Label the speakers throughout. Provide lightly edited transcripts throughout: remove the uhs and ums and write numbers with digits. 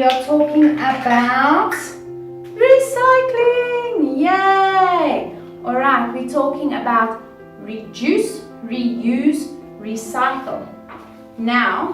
Speaker 1: we are talking about recycling. Yay! Alright, we're talking about reduce, reuse, recycle. Now,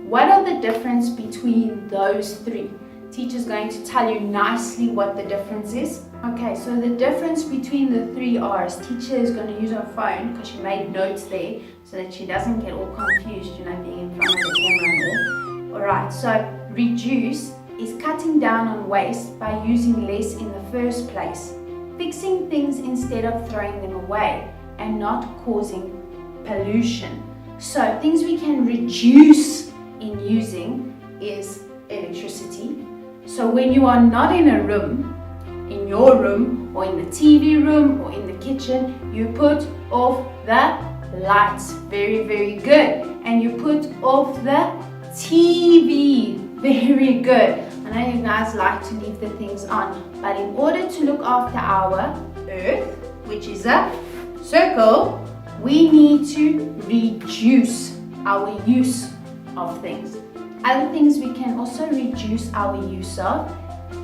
Speaker 1: what are the difference between those three? Teacher's going to tell you nicely what the difference is. Okay, so the difference between the three R's, teacher is going to use her phone because she made notes there so that she doesn't get all confused, being in front of the camera and all. Alright, so reduce is cutting down on waste by using less in the first place, fixing things instead of throwing them away, and not causing pollution. So things we can reduce in using is electricity. So when you are not in a room, in your room or in the TV room or in the kitchen, you put off the lights. Very, very good. And you put off the TV. Very good. I know you guys like to leave the things on, but in order to look after our earth, which is a circle, we need to reduce our use of things. Other things we can also reduce our use of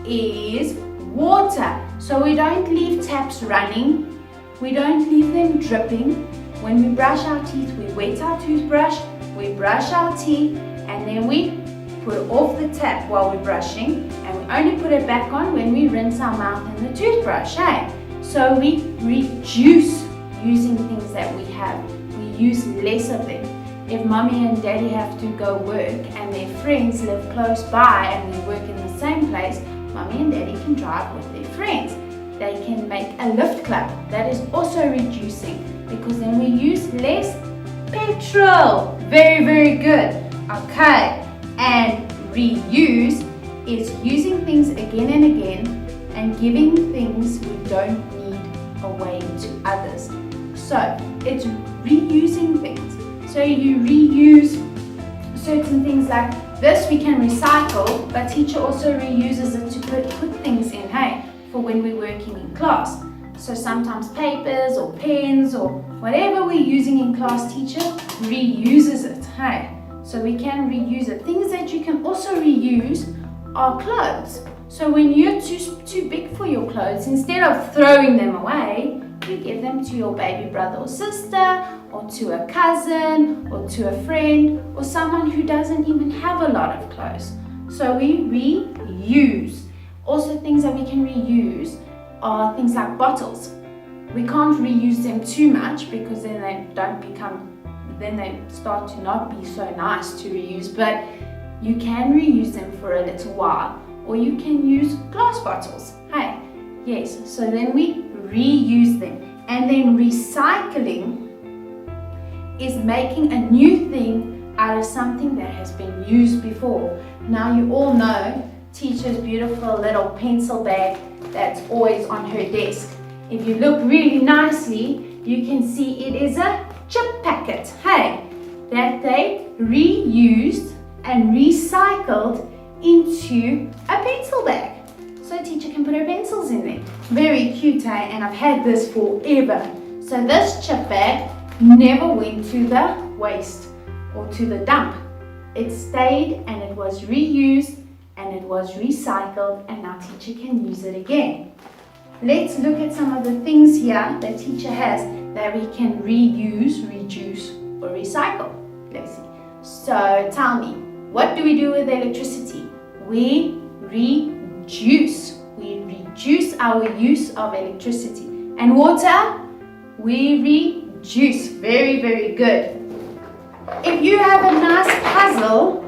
Speaker 1: is water. So we don't leave taps running, we don't leave them dripping. When we brush our teeth, we wet our toothbrush, we brush our teeth, and then we put off the tap while we're brushing, and we only put it back on when we rinse our mouth and the toothbrush. So we reduce using things that we have. We use less of them. If mommy and daddy have to go work and their friends live close by and they work in the same place, mommy and daddy can drive with their friends. They can make a lift club. That is also reducing, because then we use less petrol. Very, very good. Okay, and reuse is using things again and again and giving things we don't need away to others. So it's reusing things. So you reuse certain things like this we can recycle, but teacher also reuses it to put things in, for when we're working in class. So sometimes papers or pens or whatever we're using in class, teacher reuses it, So we can reuse it. Things that you can also reuse are clothes. So when you're too big for your clothes, instead of throwing them away, you give them to your baby brother or sister, or to a cousin, or to a friend, or someone who doesn't even have a lot of clothes. So we reuse. Also, things that we can reuse are things like bottles. We can't reuse them too much because then they start to not be so nice to reuse, but you can reuse them for a little while, or you can use glass bottles. Yes, so then we reuse them. And then recycling is making a new thing out of something that has been used before. Now you all know teacher's beautiful little pencil bag that's always on her desk. If you look really nicely, you can see it is a chip packet, that they reused and recycled into a pencil bag. So teacher can put her pencils in there. Very cute, and I've had this forever. So this chip bag never went to the waste or to the dump. It stayed and it was reused and it was recycled, and now teacher can use it again. Let's look at some of the things here that teacher has that we can reuse, reduce, or recycle. Let's see. So tell me, what do we do with electricity? We reduce. We reduce our use of electricity. And water? We reduce. Very, very good. If you have a nice puzzle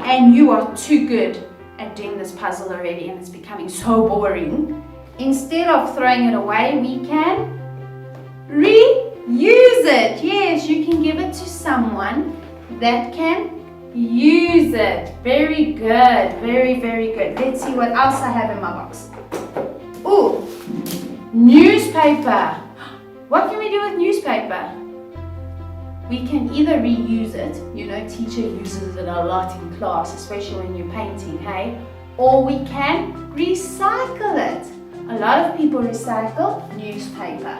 Speaker 1: and you are too good at doing this puzzle already and it's becoming so boring, instead of throwing it away, we can reuse it. Yes, you can give it to someone that can use it. Very good. Very, very good. Let's see what else I have in my box. Ooh, newspaper. What can we do with newspaper? We can either reuse it, teacher uses it a lot in class, especially when you're painting, or we can recycle it. A lot of people recycle newspaper.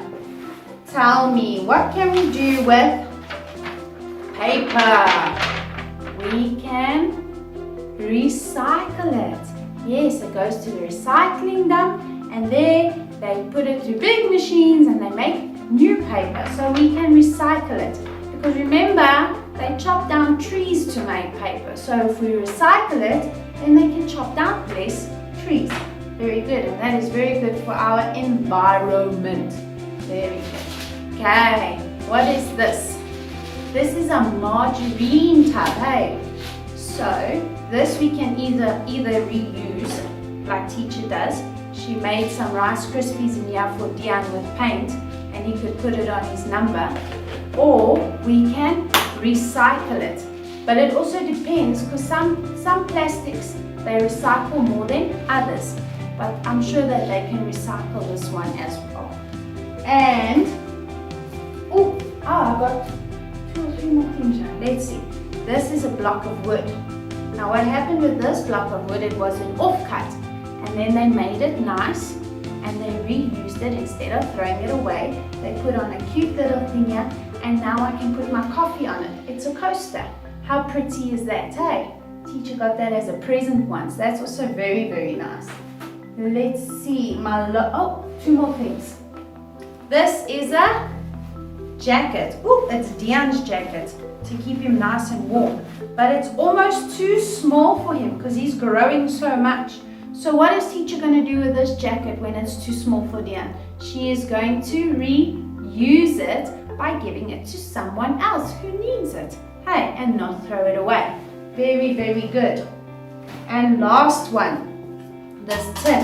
Speaker 1: Tell me, what can we do with paper? We can recycle it. Yes, it goes to the recycling dump, and there they put it through big machines and they make new paper, so we can recycle it. Because remember, they chop down trees to make paper, so if we recycle it, then they can chop down less trees. Very good, and that is very good for our environment. Very good. Okay, what is this? This is a margarine tub, hey? So this we can either reuse, like teacher does. She made some Rice Krispies in here for Dion with paint, and he could put it on his number. Or we can recycle it. But it also depends, because some plastics, they recycle more than others. But I'm sure that they can recycle this one as well. And, I got 2 or 3 more things here. Let's see. This is a block of wood. Now what happened with this block of wood, it was an offcut. And then they made it nice and they reused it. Instead of throwing it away, they put on a cute little thing here, and now I can put my coffee on it. It's a coaster. How pretty is that, hey? Teacher got that as a present once. That's also very, very nice. Let's see, 2 more things. This is a jacket. It's Dion's jacket to keep him nice and warm. But it's almost too small for him because he's growing so much. So what is teacher going to do with this jacket when it's too small for Dion? She is going to reuse it by giving it to someone else who needs it. Hey, and not throw it away. Very, very good. And last one. This tin.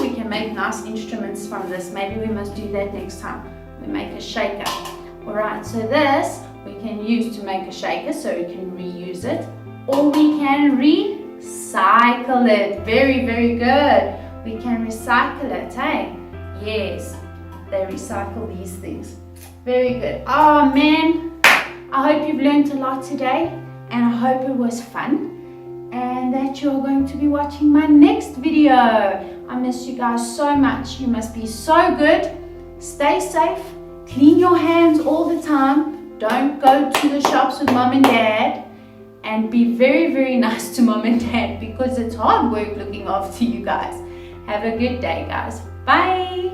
Speaker 1: We can make nice instruments from this. Maybe we must do that next time. We make a shaker. Alright, so this we can use to make a shaker, so we can reuse it. Or we can recycle it. Very, very good. We can recycle it, hey? Yes, they recycle these things. Very good. Oh man, I hope you've learned a lot today, and I hope it was fun, and that you're going to be watching my next video. I miss you guys so much. You must be so good. Stay safe. Clean your hands all the time. Don't go to the shops with mom and dad. And be very, very nice to mom and dad, because it's hard work looking after you guys. Have a good day, guys. Bye.